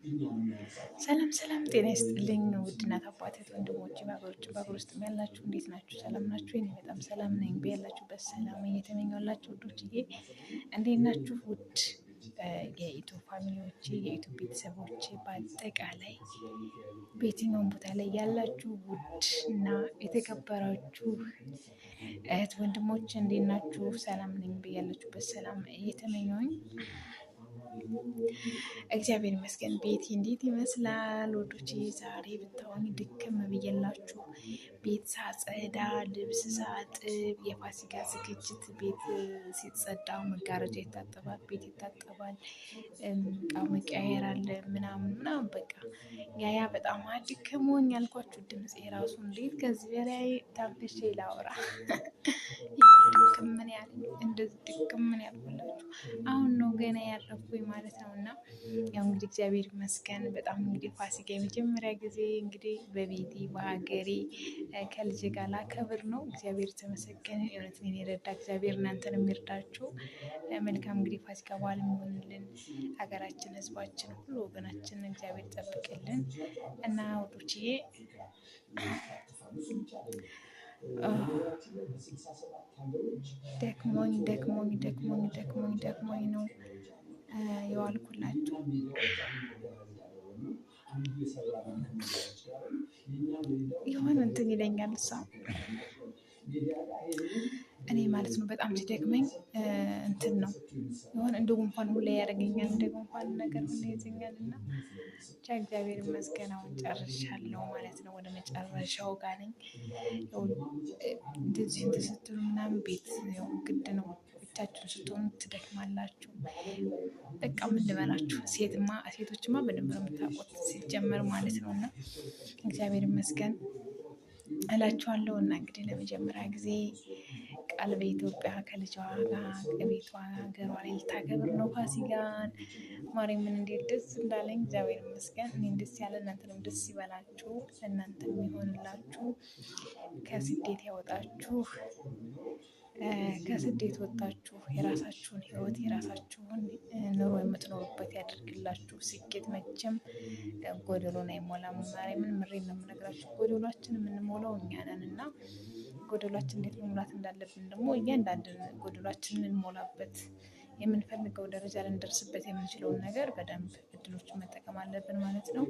ሰላም ሰላም፣ ጤና ይስጥልኝ ውድ እናት አባቴት ወንድሞቼ፣ በሀገሮች በሀገር ውስጥ ያላችሁ እንዴት ናችሁ? ሰላም ናችሁ? እኔ በጣም ሰላም ነኝ። በያላችሁበት ሰላም እየተመኘሁላችሁ ውዶችዬ፣ እንዴት ናችሁ? ውድ የኢትዮ ፋሚሊዎቼ፣ የኢትዮ ቤተሰቦቼ፣ በአጠቃላይ በየትኛውም ቦታ ላይ ያላችሁ ውድ እና የተከበራችሁ እህት ወንድሞች እንዴት ናችሁ? ሰላም ነኝ። በያላችሁበት ሰላም እየተመኘሁኝ እግዚአብሔር ይመስገን። ቤቴ እንዴት ይመስላል ወዶቼ? ዛሬ ብታውኝ ድክም ብዬላችሁ ቤት ሳጸዳ፣ ልብስ ሳጥብ፣ የፋሲካ ዝግጅት ቤት ሲጸዳ መጋረጃ ይታጠባል፣ ቤት ይታጠባል፣ እቃ መቀያየር አለ ምናምን ምናምን በቃ ያ በጣም አድክሞኝ ያልኳችሁ ድምፄ ራሱ እንዴት ከዚህ በላይ ታብሼ ላውራ ድክምን ያል እንደዚህ ድክምን ያልኩላችሁ አሁን ነው ገና ያረፍኩኝ ማለት ነው። እና ያው እንግዲህ እግዚአብሔር ይመስገን በጣም እንግዲህ ፋሲካ የመጀመሪያ ጊዜ እንግዲህ በቤቴ በሀገሬ ከልጅ ጋር ላከብር ነው። እግዚአብሔር ተመሰገነ። እውነትን የረዳ እግዚአብሔር እናንተን የሚርዳችሁ መልካም እንግዲህ ፋሲካ በዓል የሚሆንልን ሀገራችን፣ ህዝባችን ሁሉ ወገናችን እግዚአብሔር ይጠብቅልን እና ውዶችዬ ደክሞኝ ነው የዋልኩላችሁ። የሆነ እንትን ይለኛል እሷ እኔ ማለት ነው በጣም ሲደክመኝ እንትን ነው የሆነ እንደ ጉንፋን ሁላ ያደርገኛል፣ እንደ ጉንፋን ነገር ሁላ ይዘኛል እና ብቻ እግዚአብሔር ይመስገን አሁን ጨርሻለሁ ማለት ነው። ወደ መጨረሻው ጋር ነኝ። እንደዚህ እንትን ስትሉ ምናምን ቤት ግድ ነው፣ ብቻችሁን ስትሆኑ ትደክማላችሁ። በቃ ምን ልበላችሁ፣ ሴቶችማ በደንብ ነው የምታውቁት ሲጀመር ማለት ነው። እና እግዚአብሔር ይመስገን እላችኋለሁ። እና እንግዲህ ለመጀመሪያ ጊዜ ቃል በኢትዮጵያ ከልጇ ጋር ከቤቷ ሀገሯ ላይ ልታከብር ነው ፋሲካን። ማርያምን እንዴት ደስ እንዳለኝ እግዚአብሔር ይመስገን። እኔም ደስ ያለ እናንተንም ደስ ይበላችሁ፣ እናንተም ይሆንላችሁ፣ ከስደት ያወጣችሁ፣ ከስደት ወጣችሁ የራሳችሁን ህይወት የራሳችሁን ኑሮ የምትኖሩበት ያደርግላችሁ። ስኬት መቼም ጎደሎን አይሞላም። ማርያምን ምሬን ነው የምነግራችሁ። ጎደሏችን የምንሞላው እኛ ነን እና ጎደሏችን እንዴት መሙላት እንዳለብን ደግሞ እያንዳንድን ጎደሏችንን እንሞላበት የምንፈልገው ደረጃ ልንደርስበት የምንችለውን ነገር በደንብ እድሎችን መጠቀም አለብን ማለት ነው።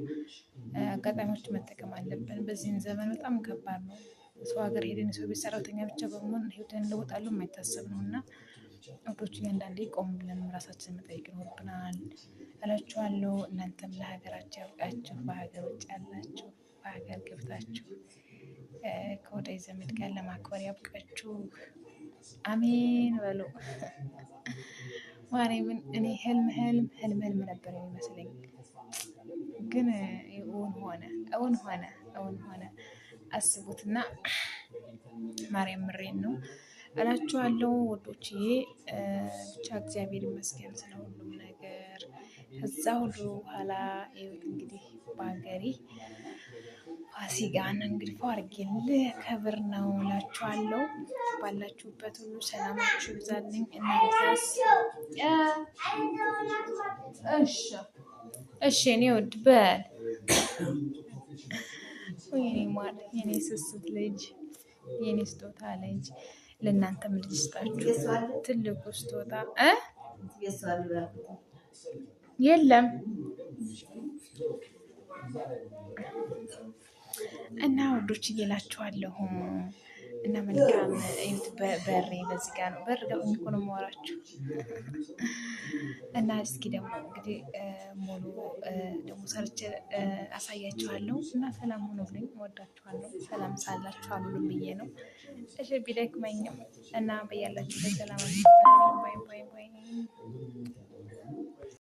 አጋጣሚዎችን መጠቀም አለብን። በዚህን ዘመን በጣም ከባድ ነው። ሰው ሀገር ሄደን የሰው ቤት ሰራተኛ ብቻ በመሆን ህይወትን እንለውጣለን የማይታሰብ ነው እና ወዶች እያንዳንዴ ቆም ብለን ራሳችንን መጠየቅ ይኖርብናል እላችኋለሁ። እናንተም ለሀገራችሁ ያብቃችሁ። በሀገር ውጭ ያላችሁ በሀገር ገብታችሁ ከወዳጅ ዘመድ ጋር ለማክበር ያብቃችሁ። አሜን በሉ። ማርያምን እኔ ህልም ነበር የሚመስለኝ፣ ግን እውን ሆነ። አስቡትና ማርያም ምሬን ነው እላችኋለሁ ወዶችዬ። ብቻ እግዚአብሔር ይመስገን ስለ ሁሉም ነገር። ከዛ ሁሉ በኋላ እንግዲህ በሀገሬ ፋሲካን እንግዲህ ፋርጌን ልከብር ነው እላችኋለሁ። ባላችሁበት ሁሉ ሰላማችሁ ይብዛልኝ። እናንተስ? እሺ እኔ ውድ በል የኔ ማር፣ የኔ ስስት ልጅ፣ የኔ ስጦታ ልጅ፣ ለእናንተም ልጅ ስጣችሁ። ትልቁ ስጦታ የለም እና ወዶች እየላችኋለሁ። እና መልካም በሬ በዚህ ጋር ነው፣ በር ጋር ሆኜ ነው የማወራችሁ። እና እስኪ ደግሞ እንግዲህ ሙሉ ደግሞ ሰርቼ አሳያችኋለሁ። እና ሰላም ሆኖልኝ እወዳችኋለሁ። ሰላም ሳላችሁ አሉልም ብዬ ነው። እሺ ቢደክመኝም እና በያላችሁ በሰላም ባይ